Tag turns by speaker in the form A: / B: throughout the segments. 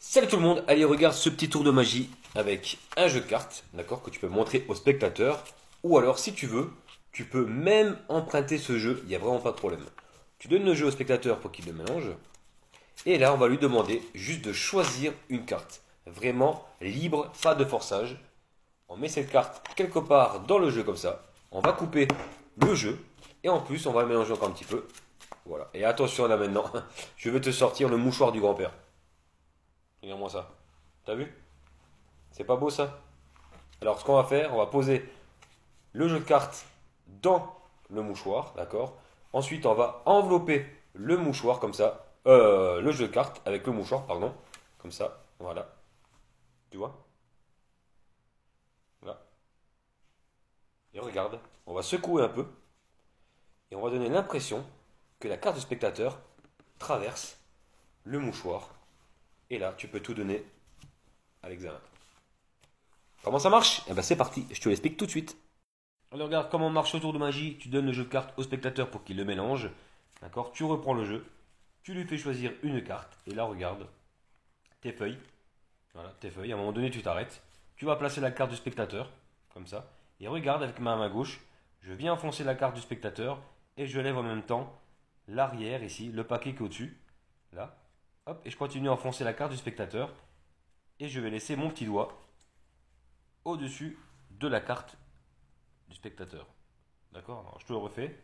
A: Salut tout le monde, allez regarde ce petit tour de magie avec un jeu de cartes, d'accord, que tu peux montrer aux spectateurs. Ou alors si tu veux, tu peux même emprunter ce jeu, il n'y a vraiment pas de problème. Tu donnes le jeu au spectateur pour qu'il le mélange. Et là on va lui demander juste de choisir une carte. Vraiment libre, pas de forçage. On met cette carte quelque part dans le jeu comme ça. On va couper le jeu. Et en plus on va le mélanger encore un petit peu. Voilà. Et attention là maintenant, je vais te sortir le mouchoir du grand-père. Regarde-moi ça. T'as vu? C'est pas beau ça? Alors ce qu'on va faire, on va poser le jeu de cartes dans le mouchoir, d'accord? Ensuite, on va envelopper le mouchoir comme ça. Le jeu de cartes avec le mouchoir, pardon. Comme ça, voilà. Tu vois? Là. Et regarde, on va secouer un peu. Et on va donner l'impression que la carte du spectateur traverse le mouchoir. Et là, tu peux tout donner à l'examen. Comment ça marche? Eh ben c'est parti, je te l'explique tout de suite. Alors regarde comment marche ce tour de magie. Tu donnes le jeu de cartes au spectateur pour qu'il le mélange. D'accord? Tu reprends le jeu. Tu lui fais choisir une carte. Et là, regarde. Tes feuilles. Voilà, tes feuilles. À un moment donné, tu t'arrêtes. Tu vas placer la carte du spectateur. Comme ça. Et regarde avec ma main gauche. Je viens enfoncer la carte du spectateur. Et je lève en même temps l'arrière ici. Le paquet qui est au-dessus. Là. Hop. Et je continue à enfoncer la carte du spectateur. Et je vais laisser mon petit doigt au-dessus de la carte du spectateur. D'accord? Alors, je te le refais.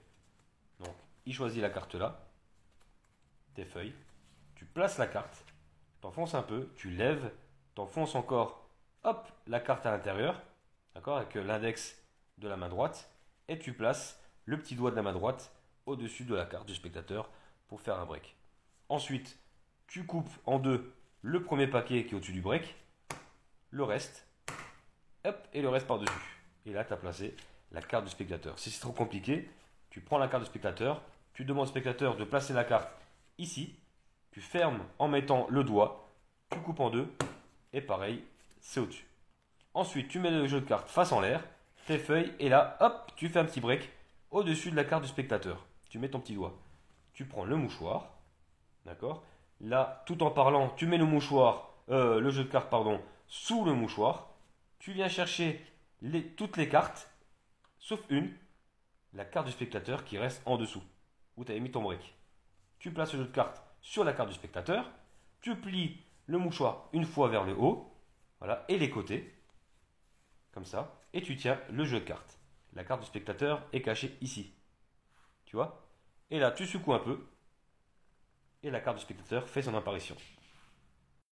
A: Donc, il choisit la carte là, tes feuilles, tu places la carte, t'enfonces un peu, tu lèves, t'enfonces encore, hop, la carte à l'intérieur, d'accord, avec l'index de la main droite, et tu places le petit doigt de la main droite au-dessus de la carte du spectateur pour faire un break. Ensuite, tu coupes en deux le premier paquet qui est au-dessus du break, le reste, hop, et le reste par-dessus. Et là, tu as placé la carte du spectateur. Si c'est trop compliqué, tu prends la carte du spectateur, tu demandes au spectateur de placer la carte ici, tu fermes en mettant le doigt, tu coupes en deux, et pareil, c'est au-dessus. Ensuite, tu mets le jeu de cartes face en l'air, tes feuilles, et là, hop, tu fais un petit break au-dessus de la carte du spectateur. Tu mets ton petit doigt. Tu prends le mouchoir, d'accord? Là, tout en parlant, tu mets le mouchoir, le jeu de cartes, pardon, sous le mouchoir. Tu viens chercher toutes les cartes, sauf une, la carte du spectateur qui reste en dessous, où tu avais mis ton break. Tu places le jeu de cartes sur la carte du spectateur, tu plies le mouchoir une fois vers le haut, voilà, et les côtés, comme ça, et tu tiens le jeu de cartes. La carte du spectateur est cachée ici, tu vois? Et là, tu secoues un peu, et la carte du spectateur fait son apparition.